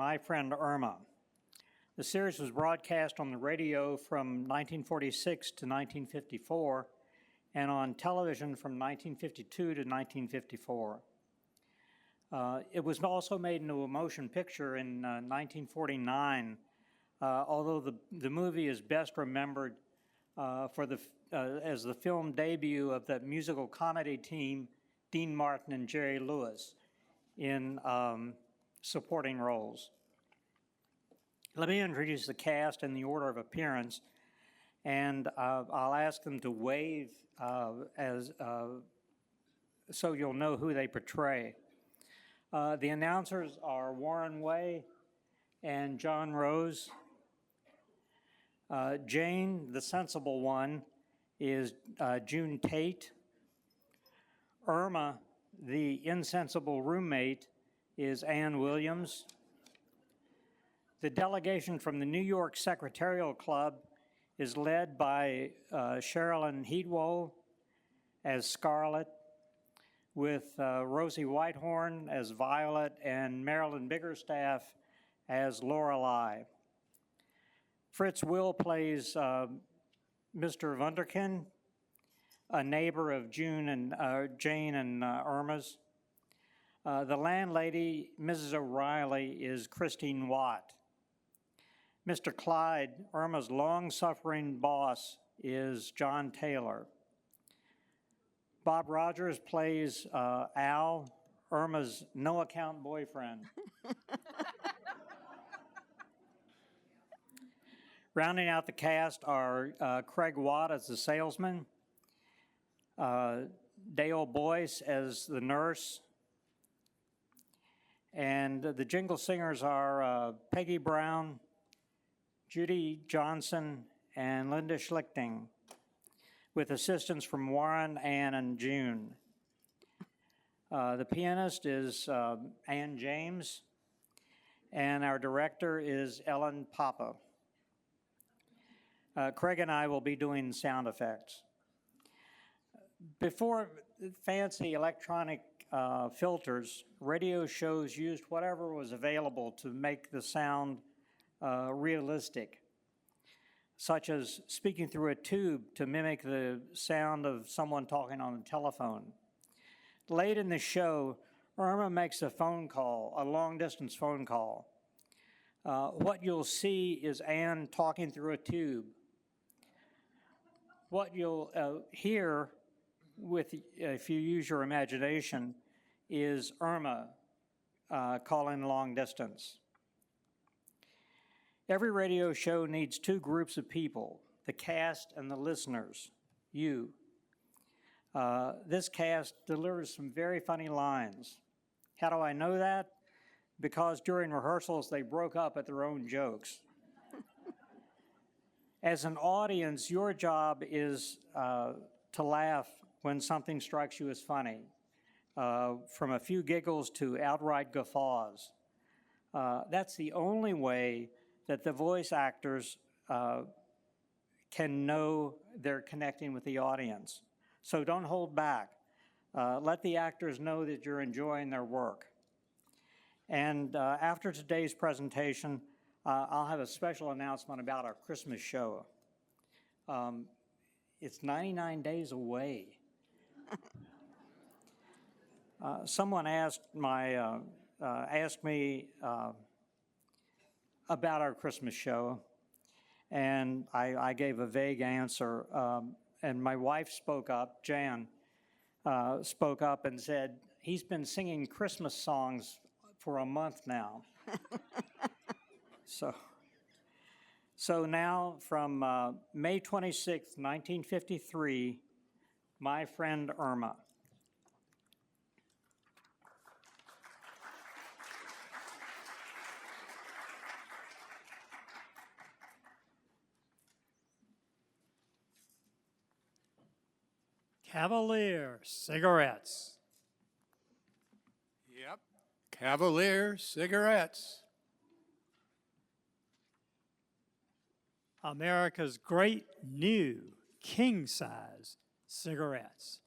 My Friend Irma. The series was broadcast on the radio from 1946 to 1954 and on television from 1952 to 1954. It was also made into a motion picture in 1949, although the movie is best remembered as the film debut of the musical comedy team Dean Martin and Jerry Lewis in supporting roles. Let me introduce the cast in the order of appearance, and I'll ask them to wave so you'll know who they portray. The announcers are Warren Way and John Rose. Jane, the sensible one, is June Tate. Irma, the insensible roommate, is Ann Williams. The delegation from the New York Secretarial Club is led by Sherilyn Heatwole as Scarlett, with Rosie Whitehorn as Violet and Marilyn Biggerstaff as Lorelei. Fritz Will plays Mr. Wunderkind, a neighbor of Jane and Irma's. The landlady, Mrs. O'Reilly, is Christine Watt. Mr. Clyde, Irma's long-suffering boss, is John Taylor. Bob Rogers plays Al, Irma's no-account boyfriend. Rounding out the cast are Craig Watt as the salesman, Dale Boyce as the nurse, and the jingle singers are Peggy Brown, Judy Johnson, and Linda Schlichting, with assistance from Warren, Ann, and June. The pianist is Ann James, and our director is Ellen Papa. Craig and I will be doing sound effects. Before fancy electronic filters, radio shows used whatever was available to make the sound realistic, such as speaking through a tube to mimic the sound of someone talking on the telephone. Late in the show, Irma makes a phone call, a long-distance phone call. What you'll see is Ann talking through a tube. What you'll hear, if you use your imagination, is Irma calling long distance. Every radio show needs two groups of people, the cast and the listeners, you. This cast delivers some very funny lines. How do I know that? Because during rehearsals, they broke up at their own jokes. As an audience, your job is to laugh when something strikes you as funny, from a few giggles to outright guffaws. That's the only way that the voice actors can know they're connecting with the audience. So don't hold back. Let the actors know that you're enjoying their work. And after today's presentation, I'll have a special announcement about our Christmas show. It's 99 days away. Someone asked me about our Christmas show, and I gave a vague answer. And my wife spoke up, Jan, spoke up and said, he's been singing Christmas songs for a month now. So now from May 26, 1953, My Friend Irma. Cavalier cigarettes. Yep, Cavalier cigarettes. America's great new king-size cigarettes.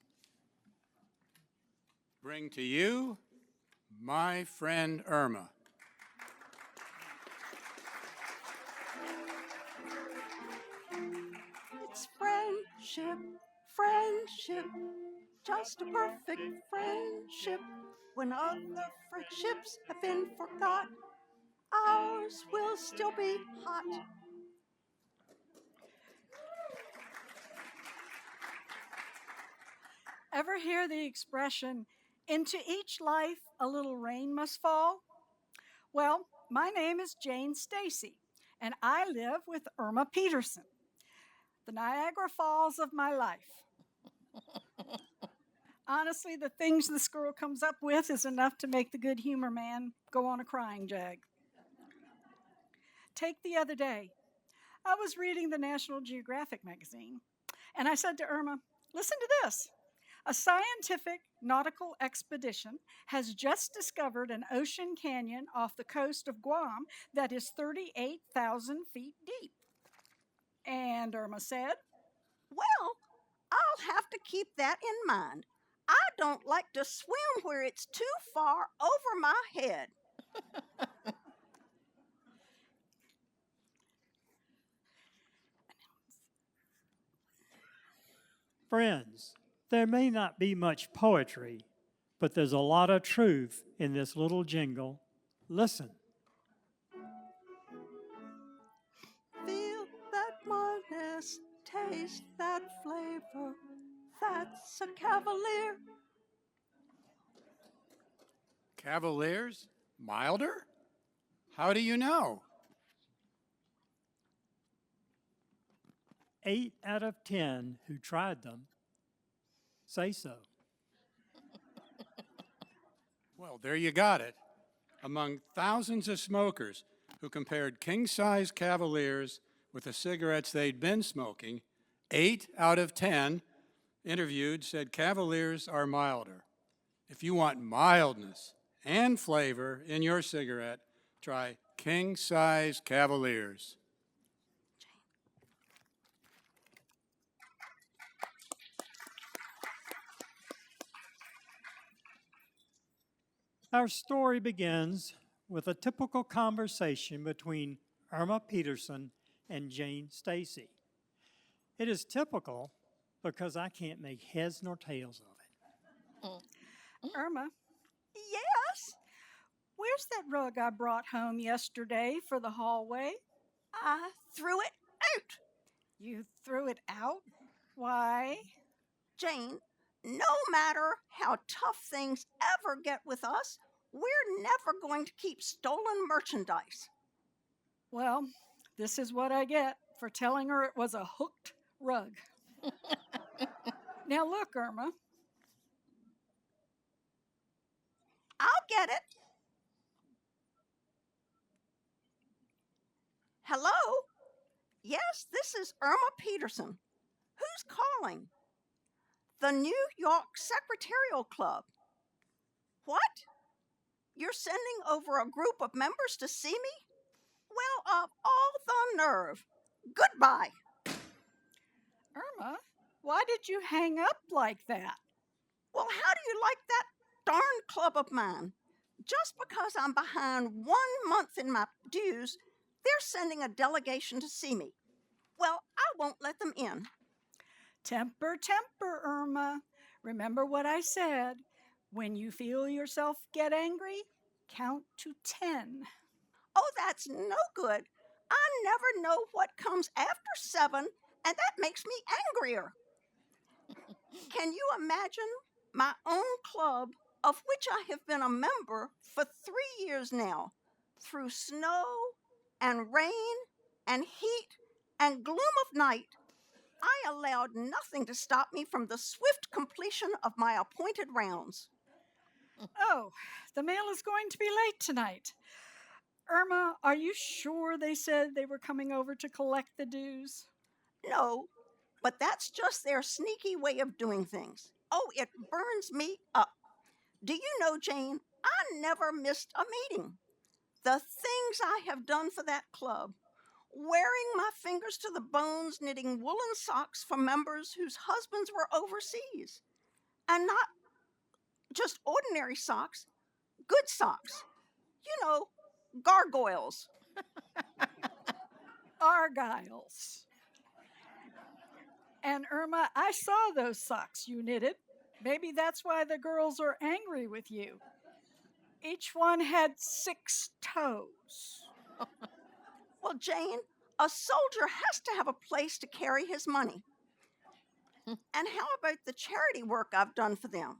Bring to you My Friend Irma. friendship, friendship, just a perfect friendship. When other friendships have been forgot, ours will still be hot. Ever hear the expression, into each life a little rain must fall? Well, my name is Jane Stacy, and I live with Irma Peterson, the Niagara Falls of my life. Honestly, the things this girl comes up with is enough to make the good humor man go on a crying jag. Take the other day. I was reading the National Geographic magazine, and I said to Irma, listen to this. A scientific nautical expedition has just discovered an ocean canyon off the coast of Guam that is 38,000 feet deep. And Irma said, Well, I'll have to keep that in mind. I don't like to swim where it's too far over my head. Friends, there may not be much poetry, but there's a lot of truth in this little jingle. Listen. Feel that modest, taste that flavor. That's a Cavalier. Cavaliers? Milder? How do you know? 8 out of 10 who tried them say so. Well, there you got it. Among thousands of smokers who compared king-size Cavaliers with the cigarettes they'd been smoking, 8 out of 10 interviewed said Cavaliers are milder. If you want mildness and flavor in your cigarette, try king-size Cavaliers. Our story begins with a typical conversation between Irma Peterson and Jane Stacy. It is typical because I can't make heads nor tails of it. Irma, Yes, where's that rug I brought home yesterday for the hallway? I threw it out. You threw it out? Why? Jane, no matter how tough things ever get with us, we're never going to keep stolen merchandise. Well, this is what I get for telling her it was a hooked rug. Now look, Irma. I'll get it. Hello? Yes, this is Irma Peterson. Who's calling? The New York Secretarial Club. What? You're sending over a group of members to see me? Well, of all the nerve. Goodbye. Irma, why did you hang up like that? Well, how do you like that darn club of mine? Just because I'm behind 1 month in my dues, they're sending a delegation to see me. Well, I won't let them in. Temper, temper, Irma. Remember what I said. When you feel yourself get angry, count to 10. Oh, that's no good. I never know what comes after 7, and that makes me angrier. Can you imagine my own club, of which I have been a member for 3 years now, through snow and rain and heat and gloom of night? I allowed nothing to stop me from the swift completion of my appointed rounds. Oh, the mail is going to be late tonight. Irma, are you sure they said they were coming over to collect the dues? No, but that's just their sneaky way of doing things. Oh, it burns me up. Do you know, Jane, I never missed a meeting. The things I have done for that club, wearing my fingers to the bones, knitting woolen socks for members whose husbands were overseas. And not just ordinary socks, good socks. You know, gargoyles. Argyles. And Irma, I saw those socks you knitted. Maybe that's why the girls are angry with you. Each one had 6 toes. Well, Jane, a soldier has to have a place to carry his money. And how about the charity work I've done for them?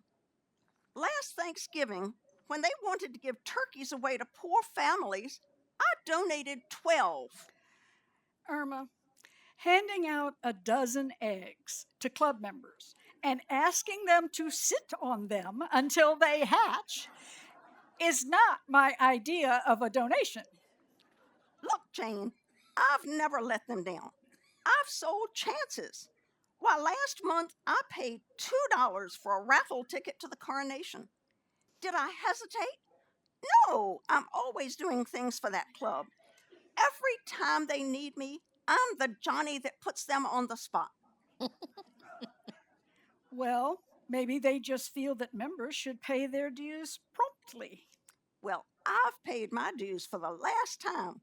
Last Thanksgiving, when they wanted to give turkeys away to poor families, I donated 12. Irma, handing out a dozen eggs to club members and asking them to sit on them until they hatch is not my idea of a donation. Look, Jane, I've never let them down. I've sold chances. Why, last month I paid $2 for a raffle ticket to the coronation. Did I hesitate? No, I'm always doing things for that club. Every time they need me, I'm the Johnny that puts them on the spot. Well, maybe they just feel that members should pay their dues promptly. Well, I've paid my dues for the last time.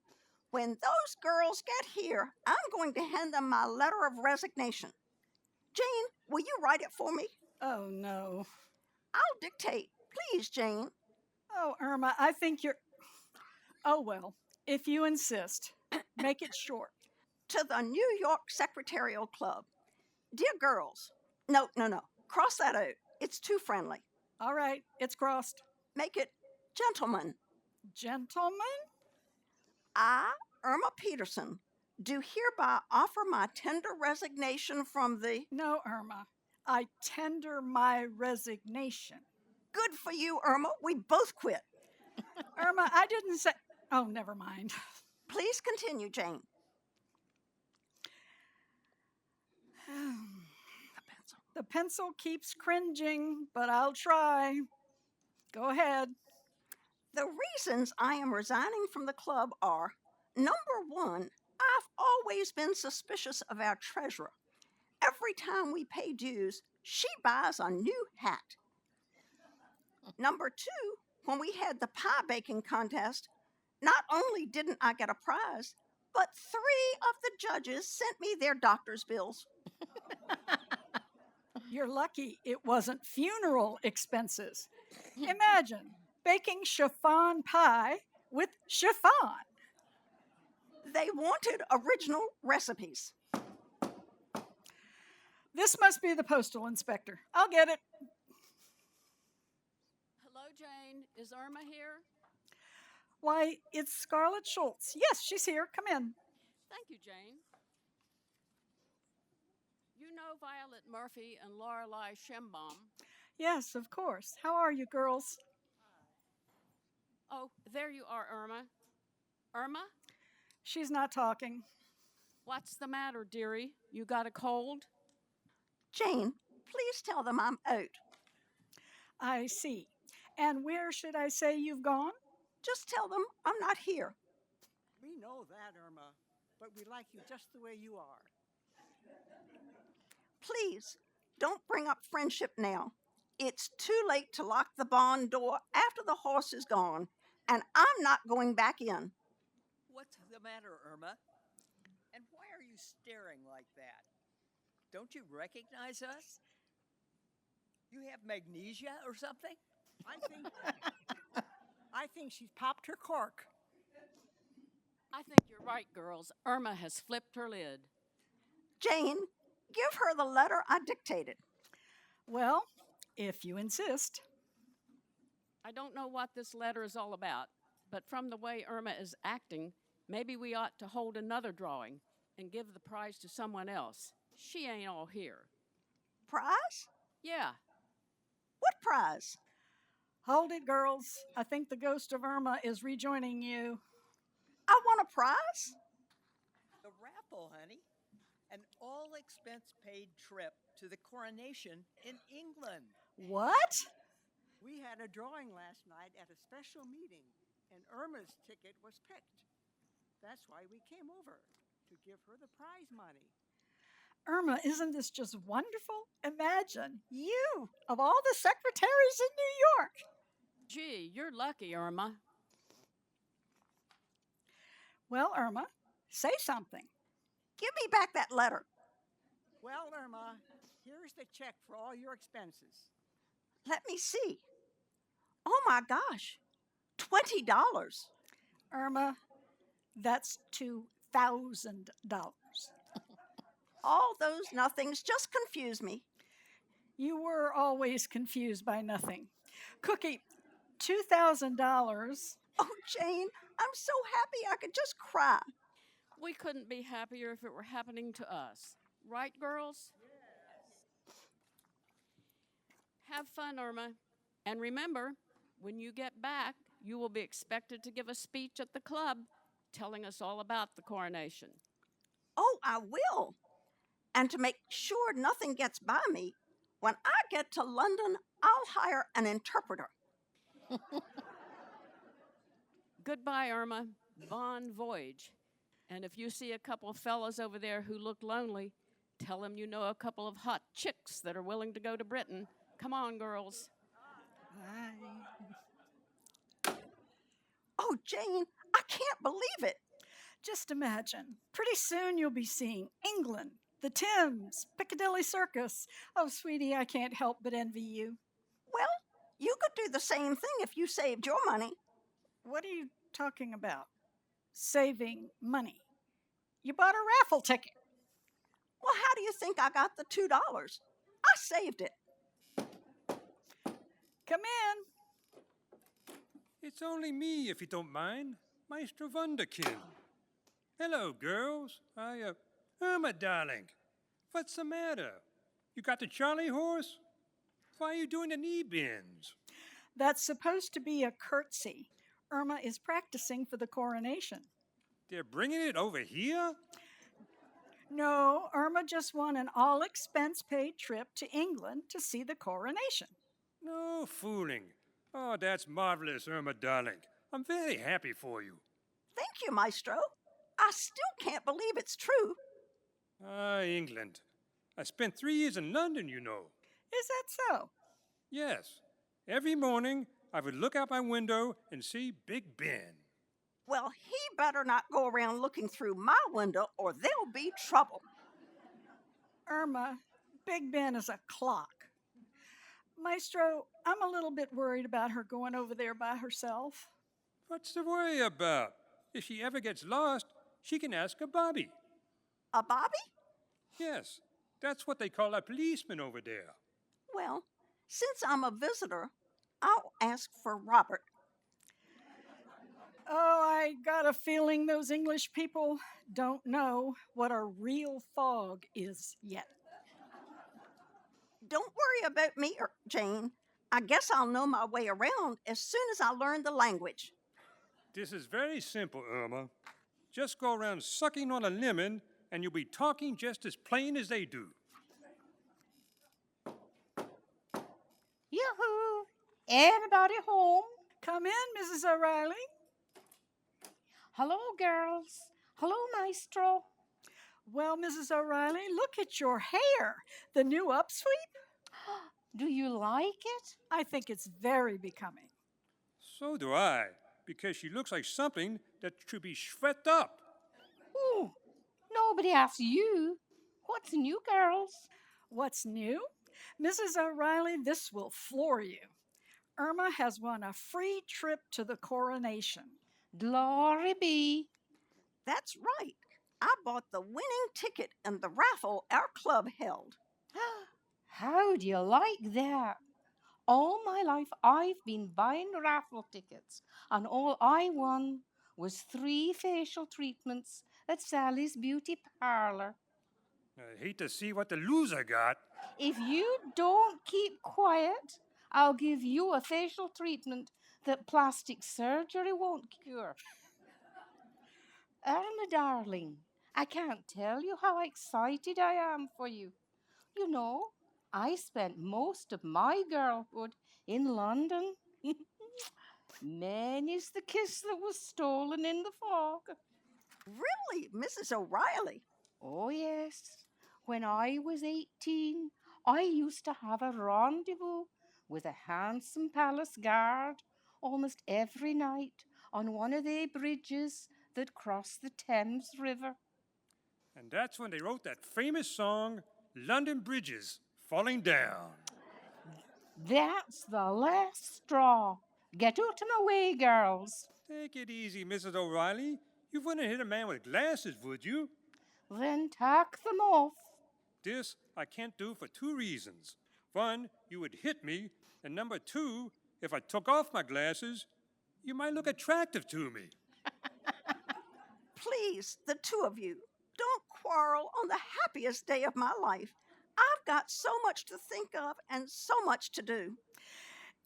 When those girls get here, I'm going to hand them my letter of resignation. Jane, will you write it for me? Oh, no. I'll dictate. Please, Jane. Oh, Irma, I think you're. Oh, well, if you insist, make it short. To the New York Secretarial Club. Dear girls. No. Cross that out. It's too friendly. All right, it's crossed. Make it gentlemen. Gentlemen? I, Irma Peterson, do hereby offer my tender resignation from the. No, Irma. I tender my resignation. Good for you, Irma. We both quit. Irma, I didn't say. Oh, never mind. Please continue, Jane. The pencil keeps cringing, but I'll try. Go ahead. The reasons I am resigning from the club are, number one, I've always been suspicious of our treasurer. Every time we pay dues, she buys a new hat. Number two, when we had the pie baking contest, not only didn't I get a prize, but 3 of the judges sent me their doctor's bills. You're lucky it wasn't funeral expenses. Imagine baking chiffon pie with chiffon. They wanted original recipes. This must be the postal inspector. I'll get it. Hello, Jane. Is Irma here? Why, it's Scarlett Schultz. Yes, she's here. Come in. Thank you, Jane. You know Violet Murphy and Lorelei Schembaum. Yes, of course. How are you, girls? Oh, there you are, Irma. Irma? She's not talking. What's the matter, dearie? You got a cold? Jane, please tell them I'm out. I see. And where should I say you've gone? Just tell them I'm not here. We know that, Irma, but we like you just the way you are. Please, don't bring up friendship now. It's too late to lock the barn door after the horse is gone, and I'm not going back in. What's the matter, Irma? And why are you staring like that? Don't you recognize us? You have magnesia or something? I think she's popped her cork. I think you're right, girls. Irma has flipped her lid. Jane, give her the letter I dictated. Well, if you insist. I don't know what this letter is all about, but from the way Irma is acting, maybe we ought to hold another drawing and give the prize to someone else. She ain't all here. Prize? Yeah. What prize? Hold it, girls. I think the ghost of Irma is rejoining you. I want a prize? The raffle, honey. An all-expense-paid trip to the coronation in England. What? We had a drawing last night at a special meeting, and Irma's ticket was picked. That's why we came over, to give her the prize money. Irma, isn't this just wonderful? Imagine you, of all the secretaries in New York. Gee, you're lucky, Irma. Well, Irma, say something. Give me back that letter. Well, Irma, here's the check for all your expenses. Let me see. Oh my gosh, $20. Irma, that's $2,000. All those nothings just confuse me. You were always confused by nothing. Cookie, $2,000. Oh, Jane, I'm so happy I could just cry. We couldn't be happier if it were happening to us. Right, girls? Have fun, Irma. And remember, when you get back, you will be expected to give a speech at the club telling us all about the coronation. Oh, I will. And to make sure nothing gets by me, when I get to London, I'll hire an interpreter. Goodbye, Irma. Bon voyage. And if you see a couple of fellows over there who look lonely, tell them you know a couple of hot chicks that are willing to go to Britain. Come on, girls. Bye. Oh, Jane, I can't believe it. Just imagine, pretty soon you'll be seeing England, the Thames, Piccadilly Circus. Oh, sweetie, I can't help but envy you. Well, you could do the same thing if you saved your money. What are you talking about? Saving money. You bought a raffle ticket. Well, how do you think I got the $2? I saved it. Come in. It's only me, if you don't mind, Maestro Wunderkind. Hello, girls. Irma, darling, what's the matter? You got the Charlie horse? Why are you doing the knee bends? That's supposed to be a curtsy. Irma is practicing for the coronation. They're bringing it over here? No, Irma just won an all-expense-paid trip to England to see the coronation. No fooling. Oh, that's marvelous, Irma, darling. I'm very happy for you. Thank you, Maestro. I still can't believe it's true. Ah, England. I spent 3 years in London, you know. Is that so? Yes. Every morning, I would look out my window and see Big Ben. Well, he better not go around looking through my window or there'll be trouble. Irma, Big Ben is a clock. Maestro, I'm a little bit worried about her going over there by herself. What's the worry about? If she ever gets lost, she can ask a Bobby. A Bobby? Yes, that's what they call a policeman over there. Well, since I'm a visitor, I'll ask for Robert. Oh, I got a feeling those English people don't know what a real fog is yet. Don't worry about me, Jane. I guess I'll know my way around as soon as I learn the language. This is very simple, Irma. Just go around sucking on a lemon, and you'll be talking just as plain as they do. Yoo-hoo! Anybody home? Come in, Mrs. O'Reilly. Hello, girls. Hello, Maestro. Well, Mrs. O'Reilly, look at your hair. The new upsweep? Do you like it? I think it's very becoming. So do I, because she looks like something that should be swept up. Ooh, nobody asked you. What's new, girls? What's new? Mrs. O'Reilly, this will floor you. Irma has won a free trip to the coronation. Glory be. That's right. I bought the winning ticket in the raffle our club held. How do you like that? All my life I've been buying raffle tickets, and all I won was 3 facial treatments at Sally's beauty parlor. I hate to see what the loser got. If you don't keep quiet, I'll give you a facial treatment that plastic surgery won't cure. Irma, darling, I can't tell you how excited I am for you. You know, I spent most of my girlhood in London. Many's the kiss that was stolen in the fog. Really, Mrs. O'Reilly? Oh, yes. When I was 18, I used to have a rendezvous with a handsome palace guard almost every night on one of the bridges that cross the Thames River. And that's when they wrote that famous song, London bridges falling down. That's the last straw. Get out of my way, girls. Take it easy, Mrs. O'Reilly. You wouldn't hit a man with glasses, would you? Then take them off. This I can't do for two reasons. One, you would hit me, and number two, if I took off my glasses, you might look attractive to me. Please, the two of you, don't quarrel on the happiest day of my life. I've got so much to think of and so much to do.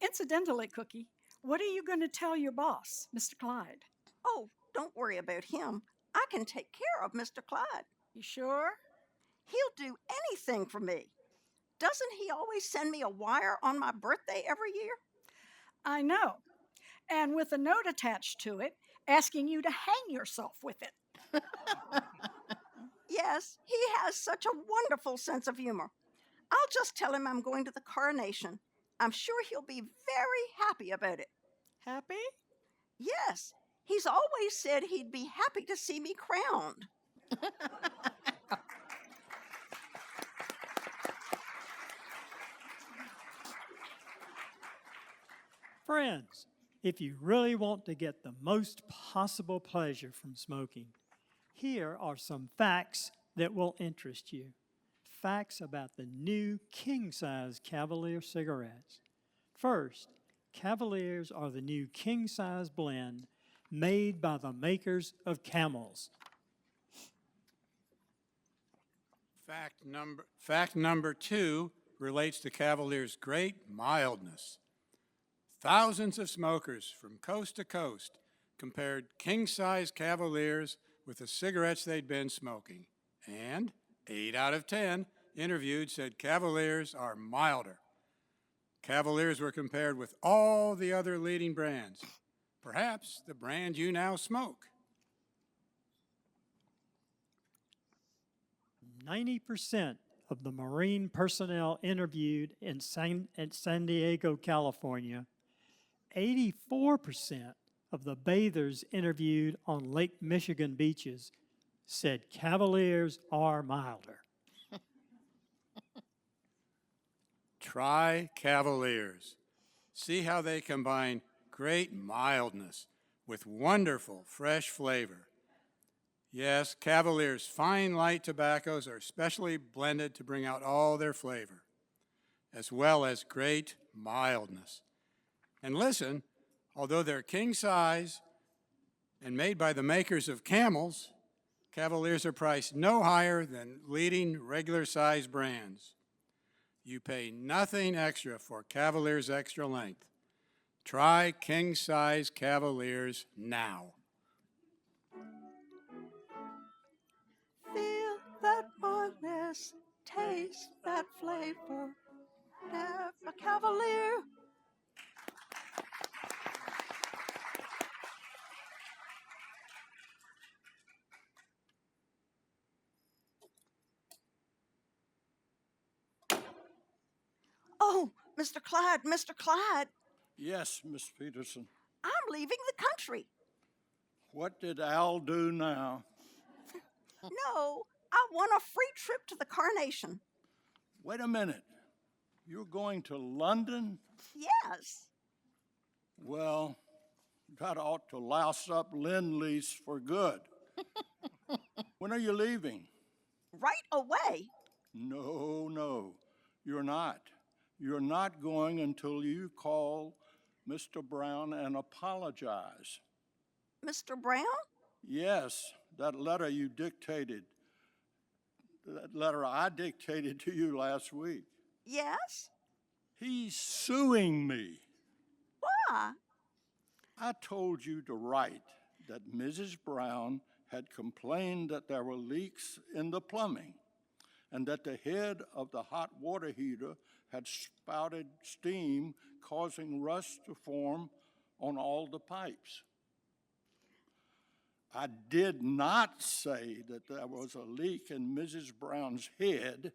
Incidentally, Cookie, what are you going to tell your boss, Mr. Clyde? Oh, don't worry about him. I can take care of Mr. Clyde. You sure? He'll do anything for me. Doesn't he always send me a wire on my birthday every year? I know. And with a note attached to it asking you to hang yourself with it. Yes, he has such a wonderful sense of humor. I'll just tell him I'm going to the coronation. I'm sure he'll be very happy about it. Happy? Yes, he's always said he'd be happy to see me crowned. Friends, if you really want to get the most possible pleasure from smoking, here are some facts that will interest you. Facts about the new king-size Cavalier cigarettes. First, Cavaliers are the new king-size blend made by the makers of Camels. Fact number two relates to Cavalier's great mildness. Thousands of smokers from coast to coast compared king-size Cavaliers with the cigarettes they'd been smoking. And 8 out of 10 interviewed said Cavaliers are milder. Cavaliers were compared with all the other leading brands, perhaps the brand you now smoke. 90% of the Marine personnel interviewed in San Diego, California, 84% of the bathers interviewed on Lake Michigan beaches said Cavaliers are milder. Try Cavaliers. See how they combine great mildness with wonderful fresh flavor. Yes, Cavaliers' fine light tobaccos are specially blended to bring out all their flavor, as well as great mildness. And listen, although they're king size and made by the makers of Camels, Cavaliers are priced no higher than leading regular size brands. You pay nothing extra for Cavaliers Extra Length. Try king size Cavaliers now. Feel that mildness, taste that flavor. Never Cavalier. Oh, Mr. Clyde, Mr. Clyde, Yes, Miss Peterson. I'm leaving the country. What did Al do now? No, I won a free trip to the coronation. Wait a minute. You're going to London? Yes. Well, that ought to louse up Lend-Lease for good. When are you leaving? Right away. No, you're not. You're not going until you call Mr. Brown and apologize. Mr. Brown? Yes, that letter you dictated. That letter I dictated to you last week. Yes. He's suing me. Why? I told you to write that Mrs. Brown had complained that there were leaks in the plumbing and that the head of the hot water heater had spouted steam, causing rust to form on all the pipes. I did not say that there was a leak in Mrs. Brown's head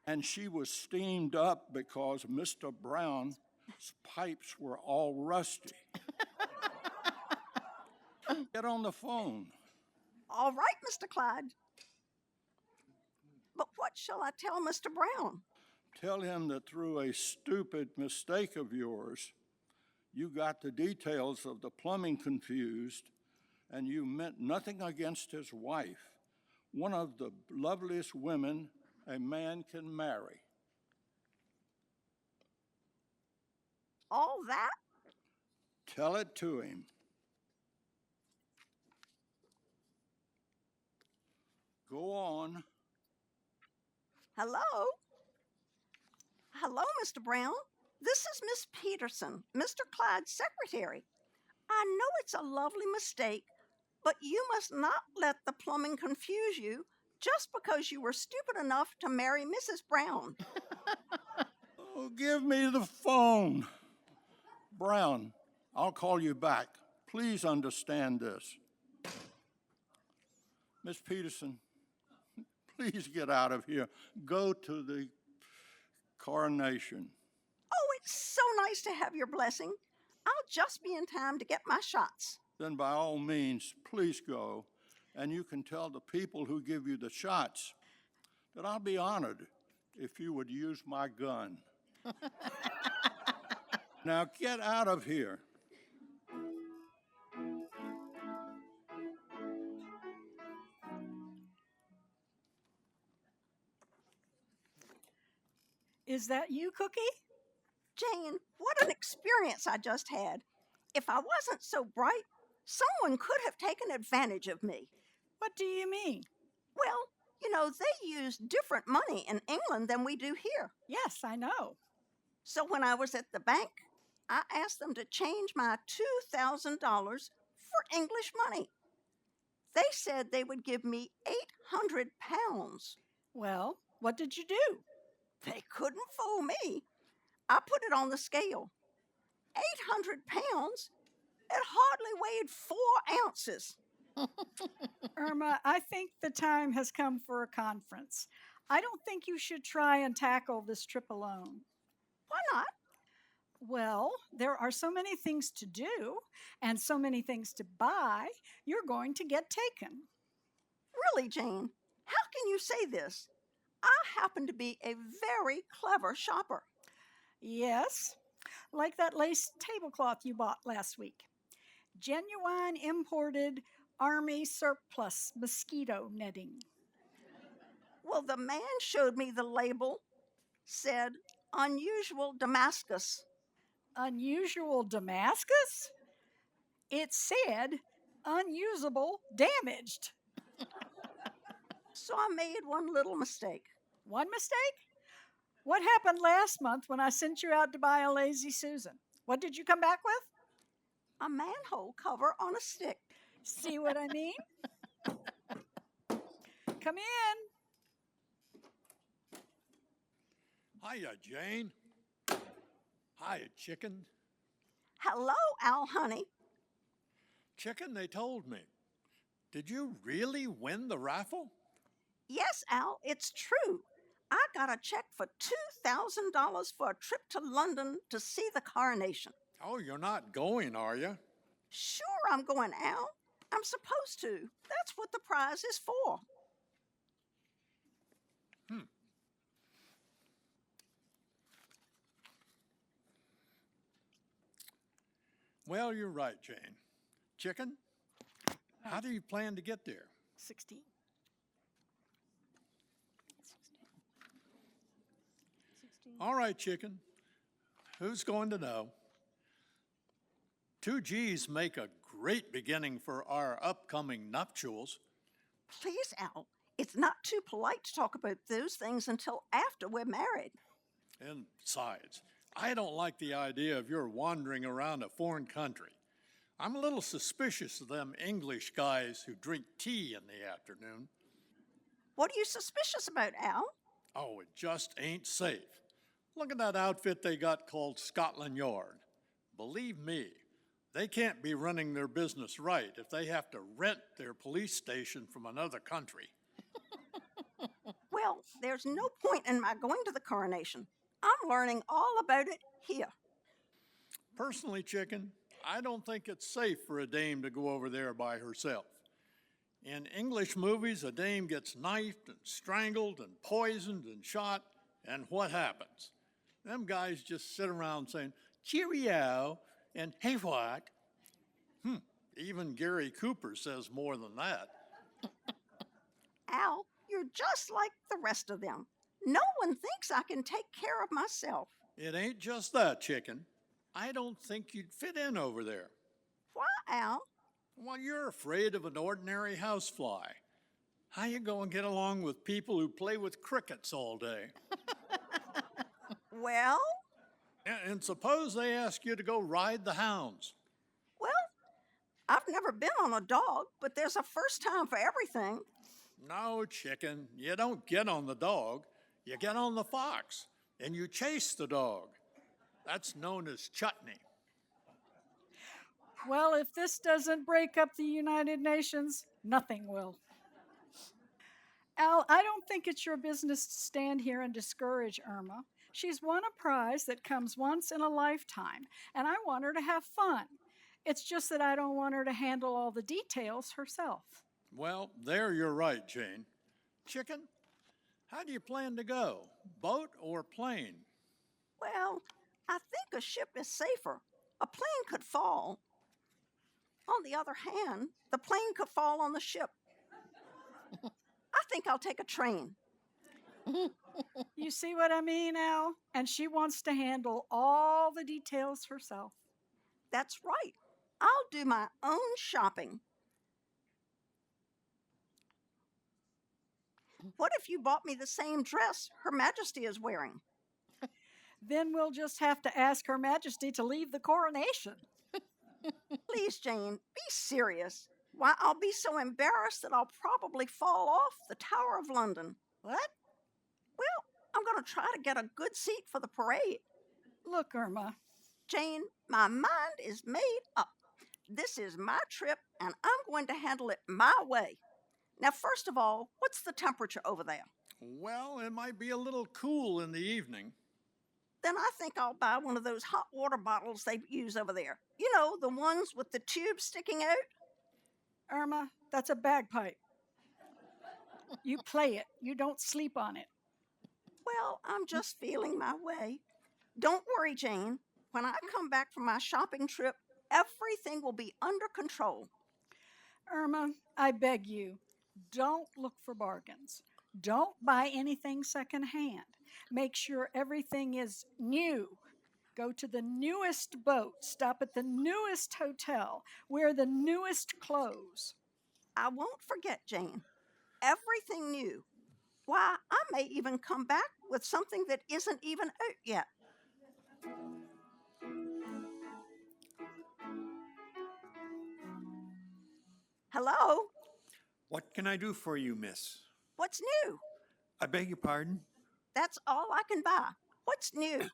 and she was steamed up because Mr. Brown's pipes were all rusty. Get on the phone. All right, Mr. Clyde. But what shall I tell Mr. Brown? Tell him that through a stupid mistake of yours, you got the details of the plumbing confused, and you meant nothing against his wife, one of the loveliest women a man can marry. All that? Tell it to him. Go on. Hello? Hello, Mr. Brown. This is Miss Peterson, Mr. Clyde's secretary. I know it's a lovely mistake, but you must not let the plumbing confuse you just because you were stupid enough to marry Mrs. Brown. Oh, give me the phone. Brown, I'll call you back. Please understand this. Miss Peterson, please get out of here. Go to the coronation. Oh, it's so nice to have your blessing. I'll just be in time to get my shots. Then by all means, please go. And you can tell the people who give you the shots that I'll be honored if you would use my gun. Now get out of here. Is that you, Cookie? Jane, what an experience I just had. If I wasn't so bright, someone could have taken advantage of me. What do you mean? Well, you know, they use different money in England than we do here. Yes, I know. So when I was at the bank, I asked them to change my $2,000 for English money. They said they would give me 800 pounds. Well, what did you do? They couldn't fool me. I put it on the scale. 800 pounds? It hardly weighed 4 ounces. Irma, I think the time has come for a conference. I don't think you should try and tackle this trip alone. Why not? Well, there are so many things to do and so many things to buy, you're going to get taken. Really, Jane, how can you say this? I happen to be a very clever shopper. Yes, like that lace tablecloth you bought last week. Genuine imported Army surplus mosquito netting. Well, the man showed me the label, said unusual Damascus. Unusual Damascus? It said unusable damaged. So I made one little mistake. One mistake? What happened last month when I sent you out to buy a Lazy Susan? What did you come back with? A manhole cover on a stick. See what I mean? Come in. Hiya, Jane. Hiya, Chicken. Hello, Al Honey. Chicken, they told me. Did you really win the raffle? Yes, Al, it's true. I got a check for $2,000 for a trip to London to see the coronation. Oh, you're not going, are you? Sure, I'm going, Al. I'm supposed to. That's what the prize is for. Well, you're right, Jane. Chicken, how do you plan to get there? 16. 16. All right, Chicken. Who's going to know? 2 G's make a great beginning for our upcoming nuptials. Please, Al, it's not too polite to talk about those things until after we're married. And besides, I don't like the idea of your wandering around a foreign country. I'm a little suspicious of them English guys who drink tea in the afternoon. What are you suspicious about, Al? Oh, it just ain't safe. Look at that outfit they got called Scotland Yard. Believe me, they can't be running their business right if they have to rent their police station from another country. Well, there's no point in my going to the coronation. I'm learning all about it here. Personally, Chicken, I don't think it's safe for a dame to go over there by herself. In English movies, a dame gets knifed and strangled and poisoned and shot, and what happens? Them guys just sit around saying, cheerio, and hey what? Even Gary Cooper says more than that. Al, you're just like the rest of them. No one thinks I can take care of myself. It ain't just that, chicken. I don't think you'd fit in over there. Why, Al? Well, you're afraid of an ordinary housefly. How you going to get along with people who play with crickets all day? Well, And suppose they ask you to go ride the hounds. well, I've never been on a dog, but there's a first time for everything. No, chicken, you don't get on the dog. You get on the fox, and you chase the dog. That's known as chutney. Well, if this doesn't break up the United Nations, nothing will. Al, I don't think it's your business to stand here and discourage Irma. She's won a prize that comes once in a lifetime, and I want her to have fun. It's just that I don't want her to handle all the details herself. Well, there you're right, Jane. Chicken, how do you plan to go? Boat or plane? Well, I think a ship is safer. A plane could fall. On the other hand, the plane could fall on the ship. I think I'll take a train. You see what I mean, Al? And she wants to handle all the details herself. That's right. I'll do my own shopping. What if you bought me the same dress Her Majesty is wearing? Then we'll just have to ask Her Majesty to leave the coronation. Please, Jane, be serious. Why, I'll be so embarrassed that I'll probably fall off the Tower of London. What? Well, I'm going to try to get a good seat for the parade. Look, Irma, Jane, my mind is made up. This is my trip, and I'm going to handle it my way. Now, first of all, what's the temperature over there? Well, it might be a little cool in the evening. Then I think I'll buy one of those hot water bottles they use over there. You know, the ones with the tube sticking out? Irma, that's a bagpipe. You play it. You don't sleep on it. Well, I'm just feeling my way. Don't worry, Jane. When I come back from my shopping trip, everything will be under control. Irma, I beg you, don't look for bargains. Don't buy anything secondhand. Make sure everything is new. Go to the newest boat, stop at the newest hotel, wear the newest clothes. I won't forget, Jane. Everything new. Why, I may even come back with something that isn't even out yet. Hello? What can I do for you, miss? What's new? I beg your pardon? That's all I can buy. What's new?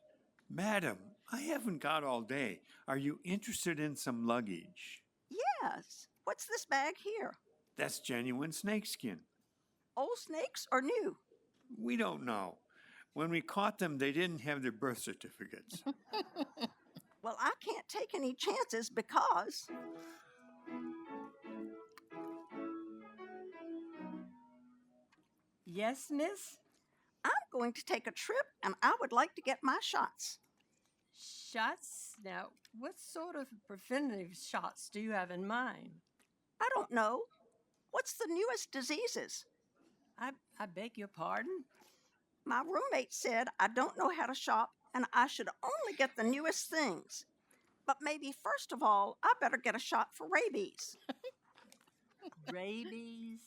Madam, I haven't got all day. Are you interested in some luggage? Yes. What's this bag here? That's genuine snakeskin. Old snakes or new? We don't know. When we caught them, they didn't have their birth certificates. Well, I can't take any chances because... Yes, miss? I'm going to take a trip and I would like to get my shots. Shots? Now, what sort of preventative shots do you have in mind? I don't know. What's the newest diseases? I beg your pardon? My roommate said I don't know how to shop and I should only get the newest things. But maybe first of all, I better get a shot for rabies. Rabies?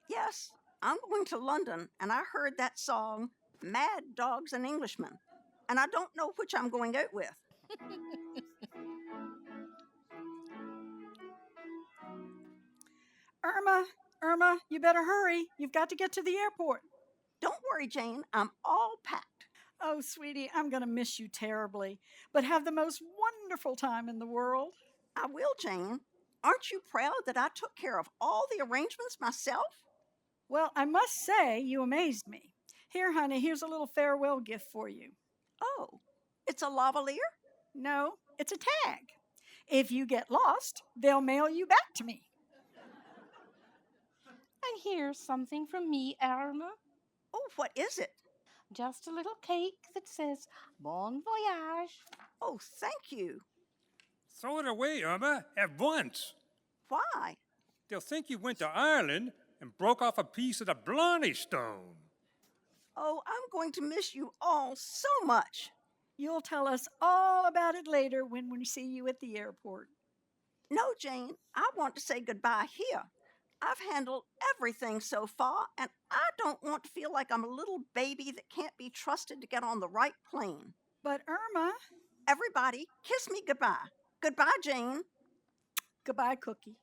Yes, I'm going to London and I heard that song, Mad Dogs and Englishmen, and I don't know which I'm going out with. Irma, you better hurry. You've got to get to the airport. Don't worry, Jane, I'm all packed. Oh, sweetie, I'm going to miss you terribly, but have the most wonderful time in the world. I will, Jane. Aren't you proud that I took care of all the arrangements myself? Well, I must say, you amazed me. Here, honey, here's a little farewell gift for you. Oh, it's a lavalier? No, it's a tag. If you get lost, they'll mail you back to me. here's something from me, Irma. Oh, what is it? Just a little cake that says Bon Voyage. Oh, thank you. Throw it away, Irma, at once. Why? They'll think you went to Ireland and broke off a piece of the Blarney Stone. Oh, I'm going to miss you all so much. You'll tell us all about it later when we see you at the airport. No, Jane, I want to say goodbye here. I've handled everything so far, and I don't want to feel like I'm a little baby that can't be trusted to get on the right plane. But Irma, Everybody, kiss me goodbye. Goodbye, Jane. goodbye, Cookie.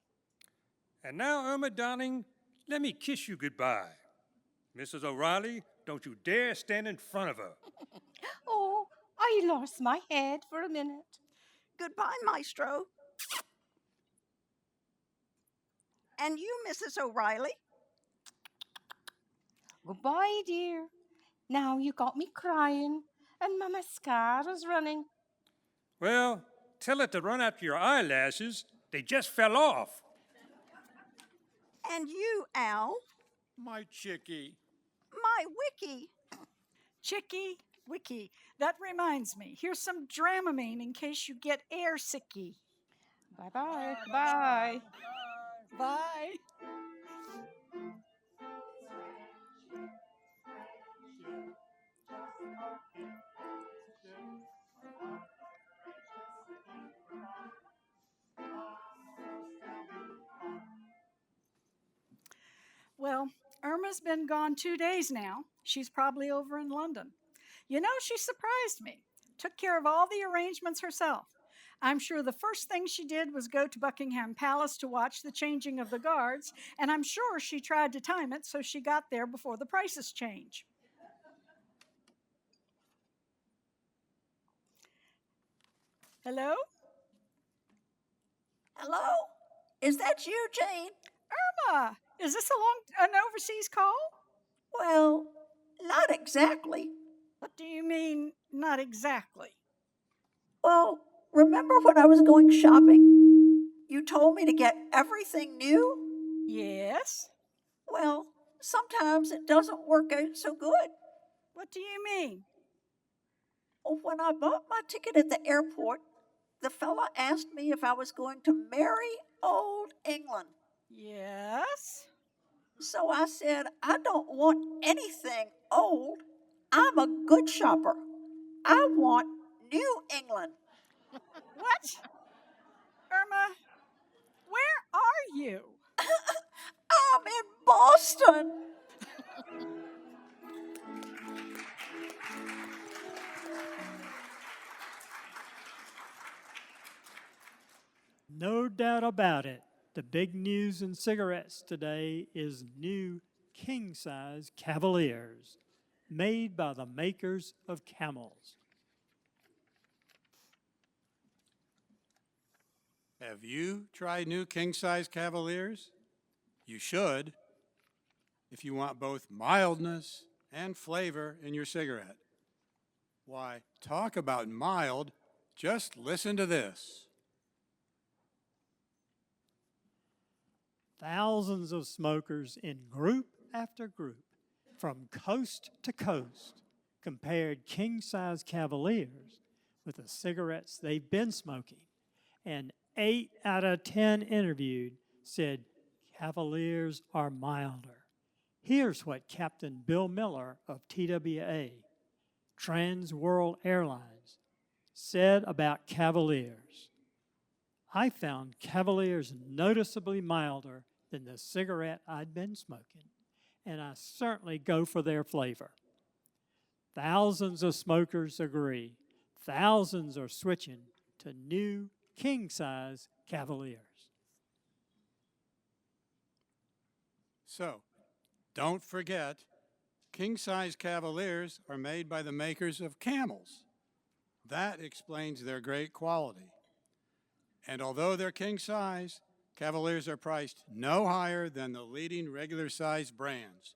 And now, Irma, darling, let me kiss you goodbye. Mrs. O'Reilly, don't you dare stand in front of her. Oh, I lost my head for a minute. Goodbye, Maestro. And you, Mrs. O'Reilly. Goodbye, dear. Now you got me crying, and my mascara's running. Well, tell it to run after your eyelashes. They just fell off. And you, Al. My chickie. My Wiki. Chicky, Wiki. That reminds me. Here's some Dramamine in case you get air sicky. Bye-bye. Bye. Bye. Well, Irma's been gone 2 days now. She's probably over in London. You know, she surprised me. Took care of all the arrangements herself. I'm sure the first thing she did was go to Buckingham Palace to watch the changing of the guards, and I'm sure she tried to time it so she got there before the prices change. Hello? Hello? Is that you, Jane? Irma, is this an overseas call? Well, not exactly. What do you mean, not exactly? Well, remember when I was going shopping? You told me to get everything new? Yes. Well, sometimes it doesn't work out so good. What do you mean? When I bought my ticket at the airport, the fella asked me if I was going to marry old England. Yes. So I said, I don't want anything old. I'm a good shopper. I want New England. What? Irma, where are you? I'm in Boston. No doubt about it. The big news in cigarettes today is new king-size Cavaliers made by the makers of Camels. Have you tried new king-size Cavaliers? You should, if you want both mildness and flavor in your cigarette. Why, talk about mild, just listen to this. Thousands of smokers in group after group, from coast to coast, compared king-size Cavaliers with the cigarettes they've been smoking, and 8 out of 10 interviewed said Cavaliers are milder. Here's what Captain Bill Miller of TWA, Trans World Airlines, said about Cavaliers. I found Cavaliers noticeably milder than the cigarette I'd been smoking, and I certainly go for their flavor. Thousands of smokers agree. Thousands are switching to new king-size Cavaliers. So, don't forget, king-size Cavaliers are made by the makers of Camels. That explains their great quality. And although they're king-size, Cavaliers are priced no higher than the leading regular-size brands.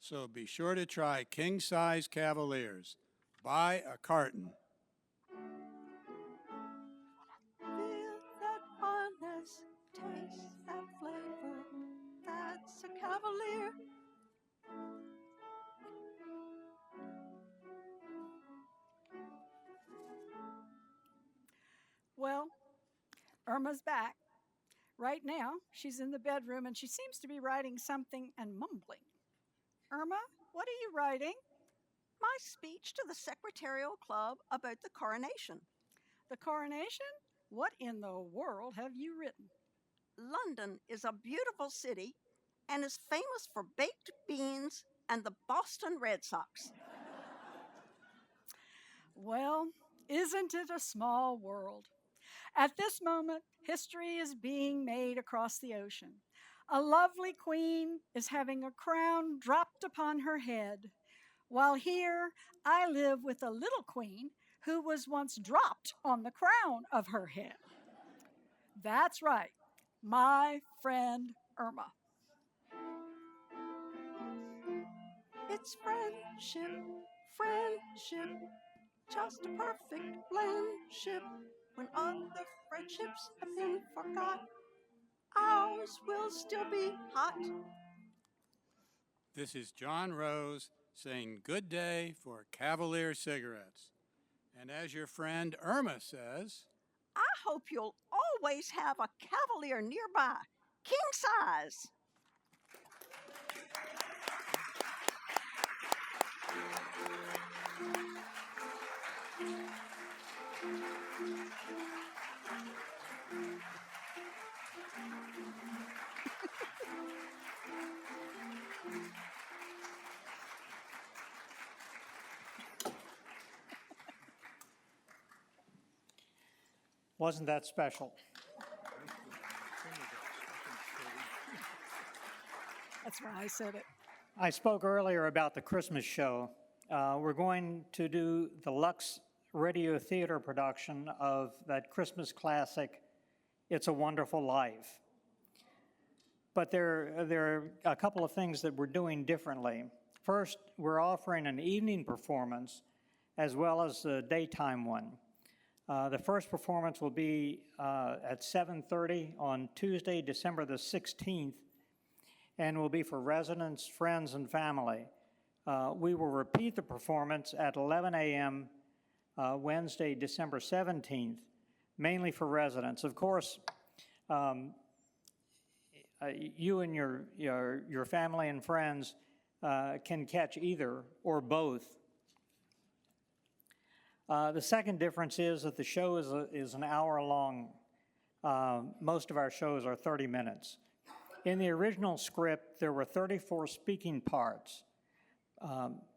So be sure to try king-size Cavaliers. Buy a carton. Feel that fondness, taste that flavor. That's a Cavalier. Irma's back. Right now, she's in the bedroom and she seems to be writing something and mumbling. Irma, what are you writing? My speech to the Secretarial Club about the coronation. The coronation? What in the world have you written? London is a beautiful city and is famous for baked beans and the Boston Red Sox. Well, isn't it a small world? At this moment, history is being made across the ocean. A lovely queen is having a crown dropped upon her head, while here I live with a little queen who was once dropped on the crown of her head. That's right, my friend Irma. It's friendship, friendship, just a perfect blendship. When other friendships have been forgot, ours will still be hot. This is John Rose saying good day for Cavalier cigarettes. And as your friend Irma says, I hope you'll always have a Cavalier nearby, king size. Wasn't that special? That's why I said it. I spoke earlier about the Christmas show. We're going to do the Lux Radio Theater production of that Christmas classic, It's a Wonderful Life. But there are a couple of things that we're doing differently. First, we're offering an evening performance as well as a daytime one. The first performance will be at 7:30 on Tuesday, December the 16th, and will be for residents, friends, and family. We will repeat the performance at 11 a.m. Wednesday, December 17th, mainly for residents. Of course, you and your family and friends can catch either or both. The second difference is that the show is an hour long. Most of our shows are 30 minutes. In the original script, there were 34 speaking parts.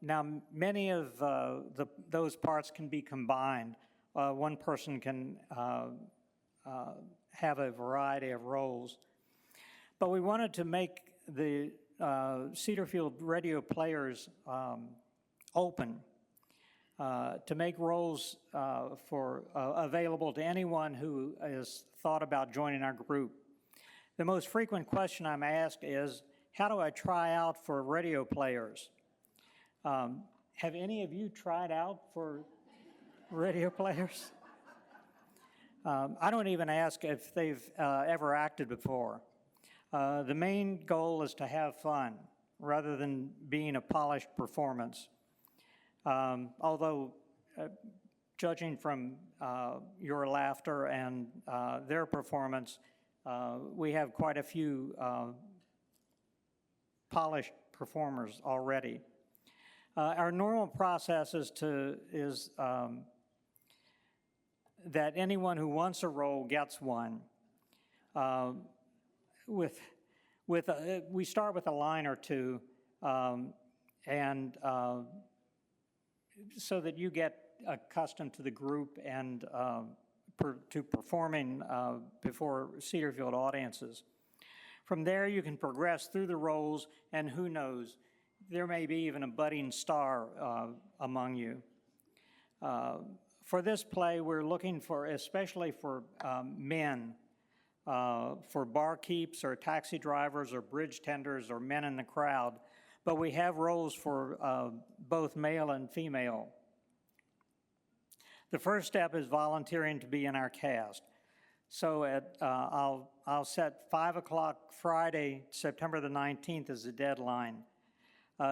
Now, many of those parts can be combined. One person can have a variety of roles. But we wanted to make the Cedarfield radio players open, to make roles available to anyone who has thought about joining our group. The most frequent question I'm asked is, how do I try out for radio players? Have any of you tried out for radio players? I don't even ask if they've ever acted before. The main goal is to have fun rather than being a polished performance. Although, judging from your laughter and their performance, we have quite a few polished performers already. Our normal process is that anyone who wants a role gets one. We start with a line or two, and so that you get accustomed to the group and to performing before Cedarfield audiences. From there, you can progress through the roles, and who knows, there may be even a budding star among you. For this play, we're looking for, especially for men, for barkeeps or taxi drivers or bridge tenders or men in the crowd, but we have roles for both male and female. The first step is volunteering to be in our cast. So I'll set 5 o'clock Friday, September the 19th as the deadline.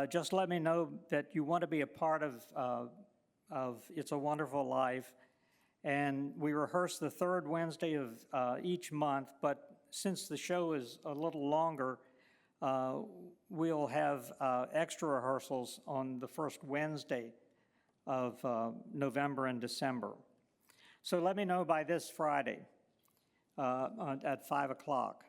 Just let me know that you want to be a part of It's a Wonderful Life, And we rehearse the third Wednesday of each month, but since the show is a little longer, we'll have extra rehearsals on the first Wednesday of November and December. So let me know by this Friday at 5 o'clock.